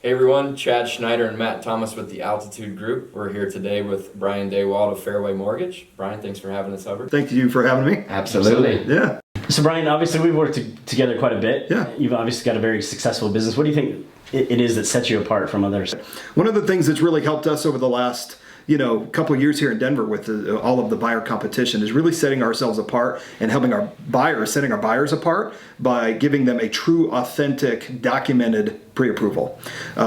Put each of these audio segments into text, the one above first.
Hey everyone, Chad Schneider and Matt Thomas with the Altitude Group. We're here today with Brian Dewald of Fairway Mortgage. Brian, thanks for having us over. Thank you for having me. Absolutely. Yeah. So Brian, obviously we've worked together quite a bit. Yeah. You've obviously got a very successful business. What do you think it is that sets you apart from others? One of the things that's really helped us over the last couple of years here in Denver with all of the buyer competition is really setting ourselves apart and helping our buyers, setting our buyers apart by giving them a true, authentic, documented pre-approval.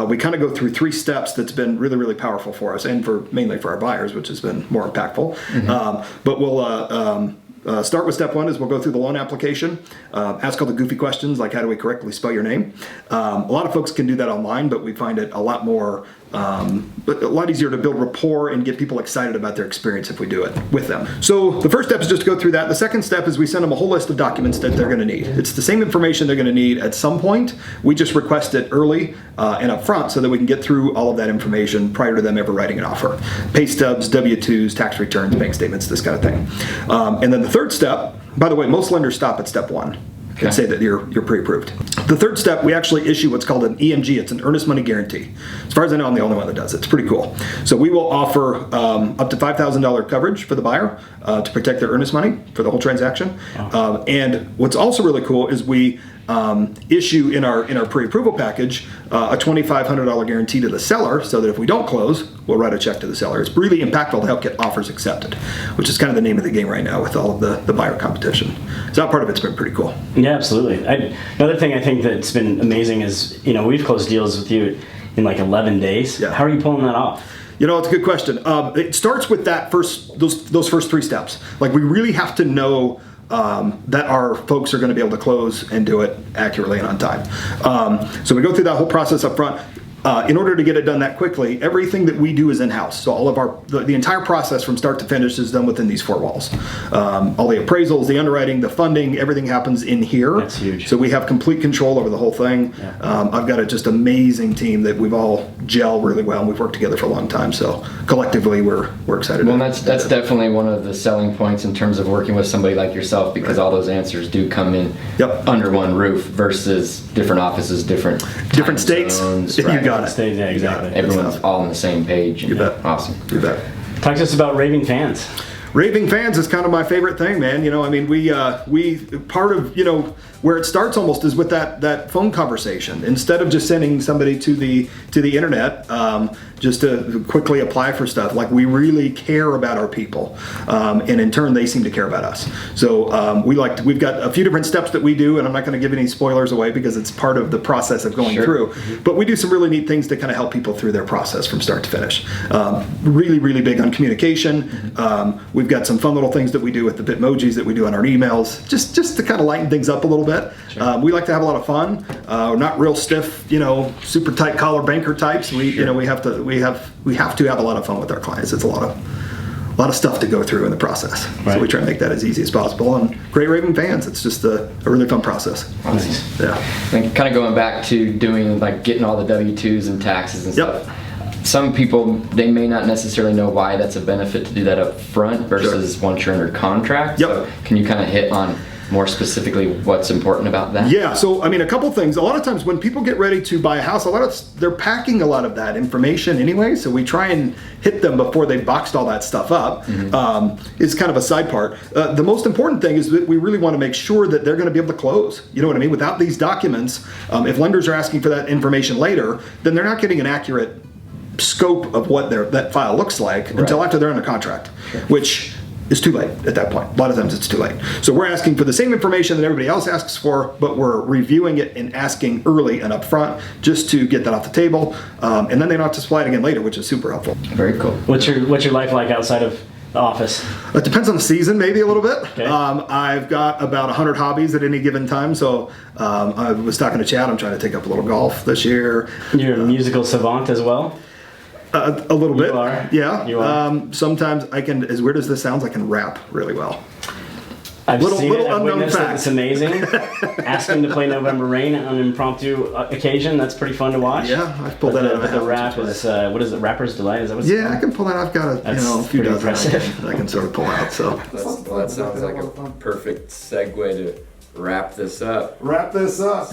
We kind of go through 3 steps that's been really, really powerful for us and mainly for our buyers, which has been more impactful. But we'll start with step 1 is we'll go through the loan application, ask all the goofy questions like how do we correctly spell your name. A lot of folks can do that online, but we find it a lot easier to build rapport and get people excited about their experience if we do it with them. So the first step is just to go through that. The second step is we send them a whole list of documents that they're going to need. It's the same information they're going to need at some point. We just request it early and up front so that we can get through all of that information prior to them ever writing an offer. Pay stubs, W-2s, tax returns, bank statements, this kind of thing. And then the third step, by the way, most lenders stop at step 1. And say that you're pre-approved. The third step, we actually issue what's called an EMG. It's an earnest money guarantee. As far as I know, I'm the only one that does it. It's pretty cool. So we will offer up to $5,000 coverage for the buyer to protect their earnest money for the whole transaction. And what's also really cool is we issue in our pre-approval package a $2,500 guarantee to the seller, so that if we don't close, we'll write a check to the seller. It's really impactful to help get offers accepted, which is kind of the name of the game right now with all of the buyer competition. So that part of it's been pretty cool. Yeah, absolutely. Another thing I think that's been amazing is, we've closed deals with you in like 11 days. Yeah. How are you pulling that off? It's a good question. It starts with those first 3 steps. Like, we really have to know that our folks are going to be able to close and do it accurately and on time. So we go through that whole process up front. In order to get it done that quickly, everything that we do is in-house. So all of the entire process from start to finish is done within these 4 walls. All the appraisals, the underwriting, the funding, everything happens in here. That's huge. So we have complete control over the whole thing. Yeah. I've got a just amazing team that we've all gel really well, and we've worked together for a long time. So collectively, we're excited. Well, that's definitely one of the selling points in terms of working with somebody like yourself, because all those answers do come in under one roof versus different offices, different states. Zones, You got it. Yeah, exactly. Everyone's all on the same page. You bet. Awesome. You bet. Talk to us about raving fans. Raving fans is kind of my favorite thing, man. We part of, where it starts almost is with that phone conversation. Instead of just sending somebody to the internet just to quickly apply for stuff, like, we really care about our people, and in turn they seem to care about us. So we've got a few different steps that we do, and I'm not going to give any spoilers away because it's part of the process of going through. But we do some really neat things to kind of help people through their process from start to finish. Really, really big on communication. We've got some fun little things that we do with the Bitmojis that we do on our emails, just to kind of lighten things up a little bit. We like to have a lot of fun. We're not real stiff, super tight collar banker types. We have to have a lot of fun with our clients. It's a lot of stuff to go through in the process. Right. So we try to make that as easy as possible. And great raving fans, it's just a really fun process. Nice. Yeah. And kind of going back to doing, like, getting all the W-2s and taxes and stuff. Some people, they may not necessarily know why that's a benefit to do that up front versus once you're under contract. So can you kind of hit on more specifically what's important about that? Yeah, so a couple things. A lot of times when people get ready to buy a house, they're packing a lot of that information anyway, so we try and hit them before they've boxed all that stuff up. It's kind of a side part. The most important thing is that we really want to make sure that they're going to be able to close. You know what I mean? Without these documents, if lenders are asking for that information later, then they're not getting an accurate scope of what that file looks like until after they're under contract, which is too late at that point. A lot of times it's too late. So we're asking for the same information that everybody else asks for, but we're reviewing it and asking early and upfront just to get that off the table, and then they don't have to supply it again later, which is super helpful. Very cool. What's your life like outside of the office? It depends on the season, maybe a little bit. Okay. I've got about 100 hobbies at any given time, so I was talking to Chad, I'm trying to take up a little golf this year. You're a musical savant as well? A little bit. You are. Yeah. You are. Sometimes I can, as weird as this sounds, I can rap really well. I've seen it. I've unknown witnessed it. fact. It's amazing. Asking to play November Rain on an impromptu occasion. That's pretty fun to watch. Yeah, I've pulled that out of my the rap is, what is it? Rapper's Delight? Is that what it's called? I can pull that. I've got a few dozen impressive. I can sort of pull out. So That sounds like a perfect segue to wrap this up. Wrap this up.